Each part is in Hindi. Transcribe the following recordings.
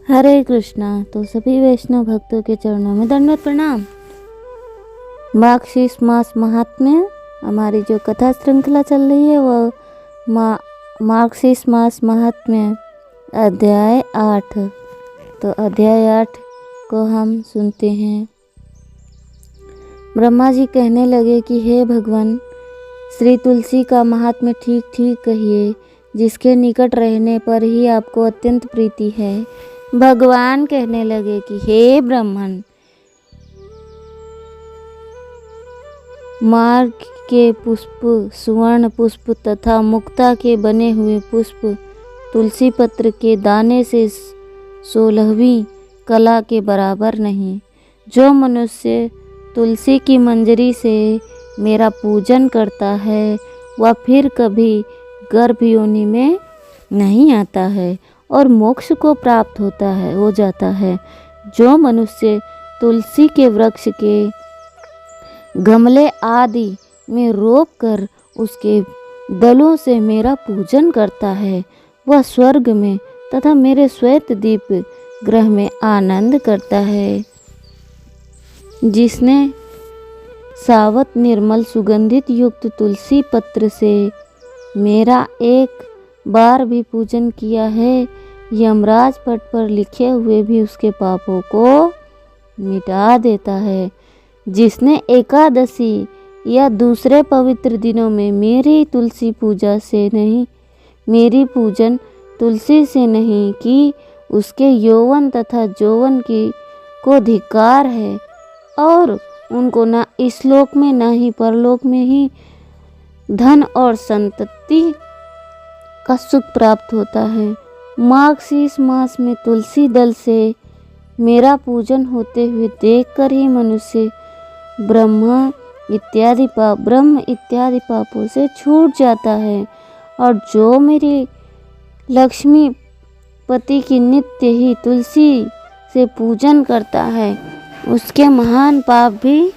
हरे कृष्णा। तो सभी वैष्णव भक्तों के चरणों में दंडवत प्रणाम। मार्गशीर्ष मास महात्म्य, हमारी जो कथा श्रृंखला चल रही है वह मार्गशीर्ष मास महात्म्य अध्याय 8। तो अध्याय 8 को हम सुनते हैं। ब्रह्मा जी कहने लगे कि हे भगवान, श्री तुलसी का महात्म्य ठीक ठीक कहिए, जिसके निकट रहने पर ही आपको अत्यंत प्रीति है। भगवान कहने लगे कि हे ब्राह्मण, मार्ग के पुष्प, सुवर्ण पुष्प तथा मुक्ता के बने हुए पुष्प तुलसी पत्र के दाने से 16वीं कला के बराबर नहीं। जो मनुष्य तुलसी की मंजरी से मेरा पूजन करता है वह फिर कभी गर्भ योनि में नहीं आता है और मोक्ष को प्राप्त हो जाता है। जो मनुष्य तुलसी के वृक्ष के गमले आदि में रोप कर उसके दलों से मेरा पूजन करता है वह स्वर्ग में तथा मेरे श्वेत दीप ग्रह में आनंद करता है। जिसने सावत निर्मल सुगंधित युक्त तुलसी पत्र से मेरा एक बार भी पूजन किया है, यमराज पट पर लिखे हुए भी उसके पापों को मिटा देता है। जिसने एकादशी या दूसरे पवित्र दिनों में मेरी तुलसी पूजा से नहीं, मेरी पूजन तुलसी से नहीं की, उसके यौवन तथा जौवन की को धिक्कार है और उनको ना इस लोक में ना ही परलोक में ही धन और संतति का सुख प्राप्त होता है। मार्गशीर्ष मास में तुलसी दल से मेरा पूजन होते हुए देखकर ही मनुष्य ब्रह्म इत्यादि पापों से छूट जाता है। और जो मेरी लक्ष्मी पति की नित्य ही तुलसी से पूजन करता है उसके महान पाप भी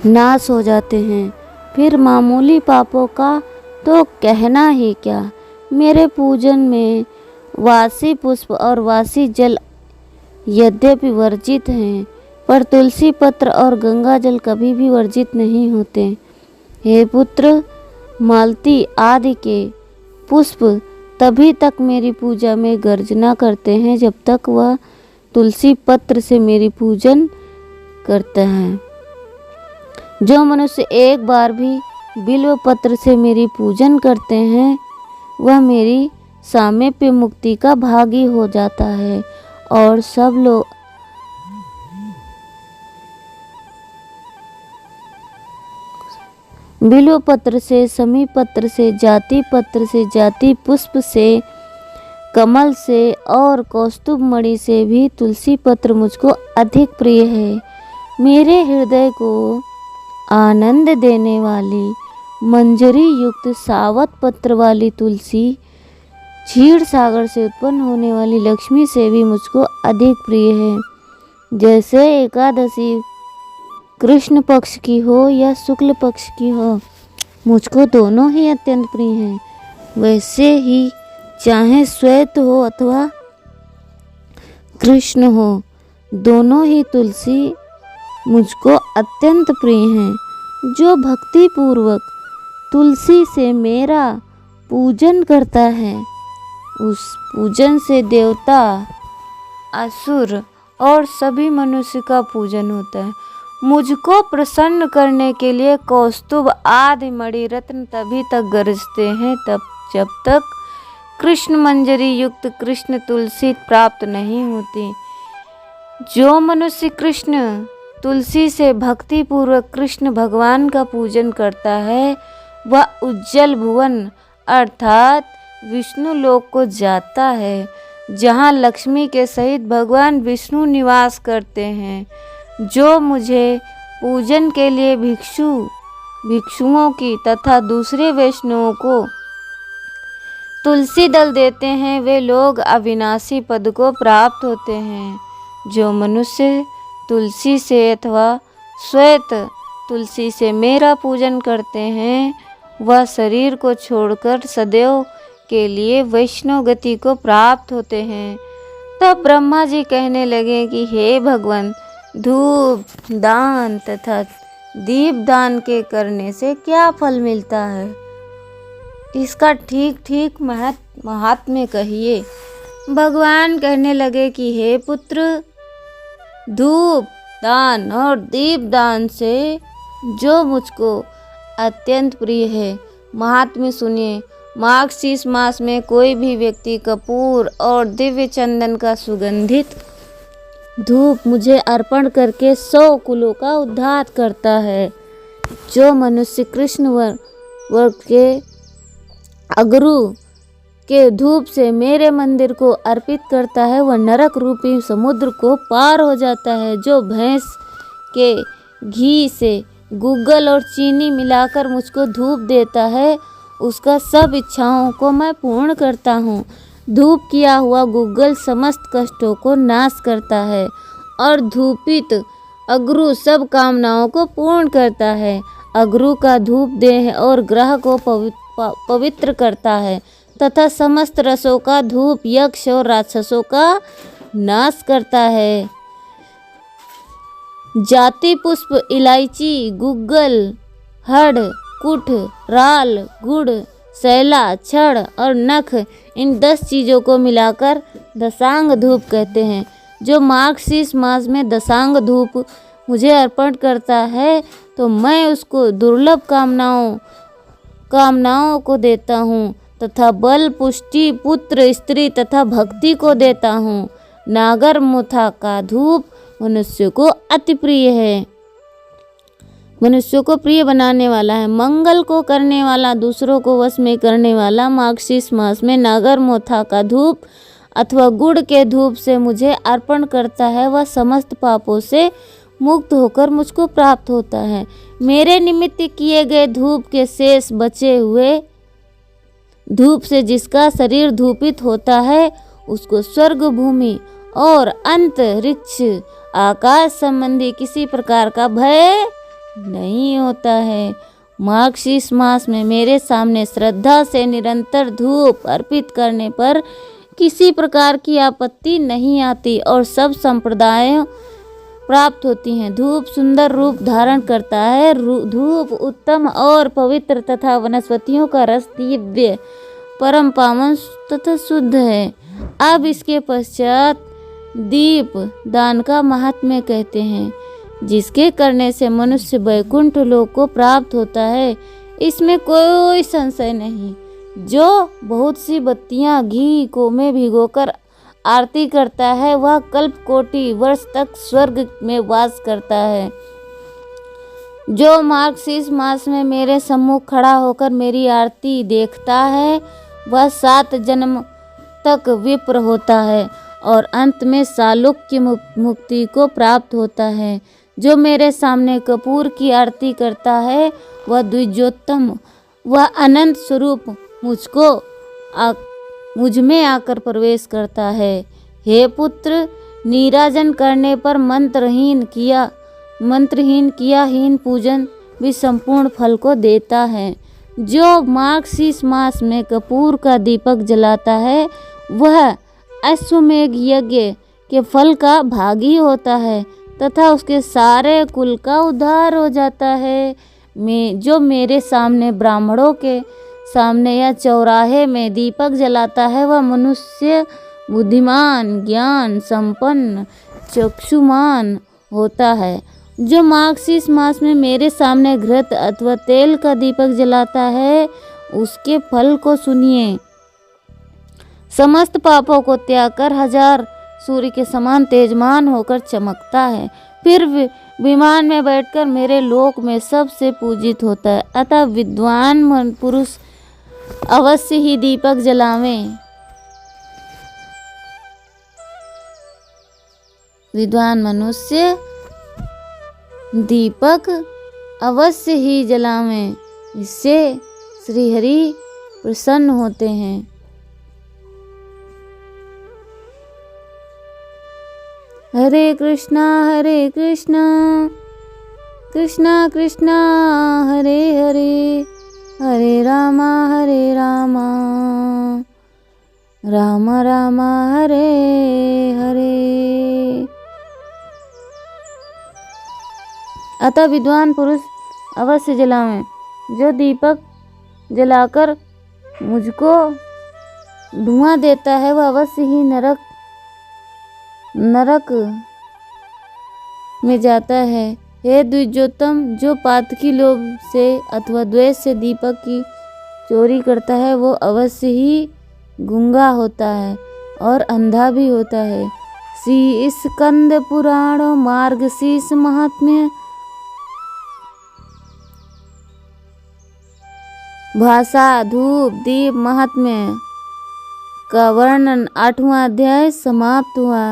नाश हो जाते हैं। फिर मामूली पापों का तो कहना ही क्या। मेरे पूजन में वासी पुष्प और वासी जल यद्यपि वर्जित हैं, पर तुलसी पत्र और गंगा जल कभी भी वर्जित नहीं होते। हे पुत्र, मालती आदि के पुष्प तभी तक मेरी पूजा में गर्जना करते हैं जब तक वह तुलसी पत्र से मेरी पूजन करता है। जो मनुष्य एक बार भी बिल्व पत्र से मेरी पूजन करते हैं वह मेरी सामीप्य मुक्ति का भागी हो जाता है। और सब लोग बिल्व पत्र से, समी पत्र से, जाति पत्र से, जाति पुष्प से, कमल से और कौस्तुभ मणि से भी तुलसी पत्र मुझको अधिक प्रिय है। मेरे हृदय को आनंद देने वाली मंजरी युक्त सावत पत्र वाली तुलसी क्षीर सागर से उत्पन्न होने वाली लक्ष्मी से भी मुझको अधिक प्रिय है। जैसे एकादशी कृष्ण पक्ष की हो या शुक्ल पक्ष की हो, मुझको दोनों ही अत्यंत प्रिय हैं। वैसे ही चाहे श्वेत हो अथवा कृष्ण हो, दोनों ही तुलसी मुझको अत्यंत प्रिय हैं। जो भक्ति पूर्वक तुलसी से मेरा पूजन करता है उस पूजन से देवता, असुर और सभी मनुष्य का पूजन होता है। मुझको प्रसन्न करने के लिए कौस्तुभ आदि मणि रत्न तभी तक गरजते हैं जब तक कृष्ण मंजरी युक्त कृष्ण तुलसी प्राप्त नहीं होती। जो मनुष्य कृष्ण तुलसी से भक्ति पूर्वक कृष्ण भगवान का पूजन करता है वह उज्जवल भुवन अर्थात विष्णु लोक को जाता है, जहाँ लक्ष्मी के सहित भगवान विष्णु निवास करते हैं। जो मुझे पूजन के लिए भिक्षुओं की तथा दूसरे वैष्णवों को तुलसी दल देते हैं वे लोग अविनाशी पद को प्राप्त होते हैं। जो मनुष्य तुलसी से अथवा श्वेत तुलसी से मेरा पूजन करते हैं वह शरीर को छोड़कर सदैव के लिए वैष्णव गति को प्राप्त होते हैं तब ब्रह्मा जी कहने लगे कि हे भगवान, धूप दान तथा दीप दान के करने से क्या फल मिलता है, इसका ठीक ठीक महात्म्य कहिए। भगवान कहने लगे कि हे पुत्र, धूप दान और दीप दान से जो मुझको अत्यंत प्रिय है, महात्म्य सुनिए। मार्गशीर्ष मास में कोई भी व्यक्ति कपूर और दिव्य चंदन का सुगंधित धूप मुझे अर्पण करके 100 कुलों का उद्धार करता है। जो मनुष्य कृष्ण वर्ग के अगरु के धूप से मेरे मंदिर को अर्पित करता है, वह नरक रूपी समुद्र को पार हो जाता है। जो भैंस के घी से गुग्गल और चीनी मिलाकर मुझको धूप देता है, उसका सब इच्छाओं को मैं पूर्ण करता हूँ। धूप किया हुआ गुग्गल समस्त कष्टों को नाश करता है और धूपित अगरु सब कामनाओं को पूर्ण करता है। अगरु का धूप देह और ग्रह को पवित्र करता है तथा समस्त रसों का धूप यक्ष और राक्षसों का नाश करता है। जाति पुष्प, इलायची, गुग्गल, हड़, कुठ, राल, गुड़, सैला, छड़ और नख, इन 10 चीज़ों को मिलाकर दशांग धूप कहते हैं। जो मार्गशीर्ष मास में दशांग धूप मुझे अर्पण करता है, तो मैं उसको दुर्लभ कामनाओं को देता हूँ तथा बल, पुष्टि, पुत्र, स्त्री तथा भक्ति को देता हूँ। नागर मोथा का धूप मनुष्य को अति प्रिय है, मनुष्यों को प्रिय बनाने वाला है, मंगल को करने वाला, दूसरों को वश में करने वाला। मार्गशीर्ष मास में नागर मोथा का धूप अथवा गुड़ के धूप से मुझे अर्पण करता है, वह समस्त पापों से मुक्त होकर मुझको प्राप्त होता है। मेरे निमित्त किए गए धूप के शेष बचे हुए धूप से जिसका शरीर धूपित होता है, उसको स्वर्ग, भूमि और अंतरिक्ष, आकाश संबंधी किसी प्रकार का भय नहीं होता है। मार्गशीर्ष मास में मेरे सामने श्रद्धा से निरंतर धूप अर्पित करने पर किसी प्रकार की आपत्ति नहीं आती और सब संप्रदायों प्राप्त होती हैं। धूप सुंदर रूप धारण करता है। धूप उत्तम और पवित्र तथा वनस्पतियों का रस दिव्य, परम पावन तथा शुद्ध है। अब इसके पश्चात दीप दान का महात्म्य कहते हैं, जिसके करने से मनुष्य वैकुंठ लोक को प्राप्त होता है। इसमें कोई संशय नहीं। जो बहुत सी बत्तियां घी को में भिगोकर आरती करता है, वह कल्प कोटि वर्ष तक स्वर्ग में वास करता है। जो मार्गशीर्ष मास में मेरे सम्मुख खड़ा होकर मेरी आरती देखता है, वह 7 जन्म तक विप्र होता है और अंत में सालोक्य मुक्ति को प्राप्त होता है। जो मेरे सामने कपूर की आरती करता है, वह द्विजोत्तम, वह अनंत स्वरूप मुझ में आकर प्रवेश करता है। हे पुत्र, नीराजन करने पर मंत्रहीन क्रियाहीन पूजन भी संपूर्ण फल को देता है। जो मार्गशीर्ष मास में कपूर का दीपक जलाता है, वह अश्वमेघ यज्ञ के फल का भागी होता है तथा उसके सारे कुल का उद्धार हो जाता है। जो मेरे सामने ब्राह्मणों के सामने या चौराहे में दीपक जलाता है, वह मनुष्य बुद्धिमान, ज्ञान संपन्न, चक्षुमान होता है। जो मार्गशीर्ष मास में मेरे सामने घृत अथवा तेल का दीपक जलाता है, उसके फल को सुनिए। समस्त पापों को त्याग कर 1000 सूर्य के समान तेजमान होकर चमकता है। फिर विमान में बैठकर मेरे लोक में सबसे पूजित होता है। अतः विद्वान पुरुष अवश्य ही दीपक जलावें। विद्वान मनुष्य दीपक अवश्य ही जलावें, इससे श्री हरि प्रसन्न होते हैं। हरे कृष्णा कृष्णा कृष्णा हरे हरे, हरे रामा राम राम हरे हरे। अतः विद्वान पुरुष अवश्य जलावें। जो दीपक जलाकर मुझको धुआं देता है वह अवश्य ही नरक में जाता है। हे द्विजोत्तम, जो पातकी लोभ से अथवा द्वेष से दीपक की चोरी करता है वो अवश्य ही गूंगा होता है और अंधा भी होता है। श्री स्कंद पुराण मार्गशीर्ष महात्म्य भाषा धूप दीप महात्म्य का वर्णन 8वां अध्याय समाप्त हुआ।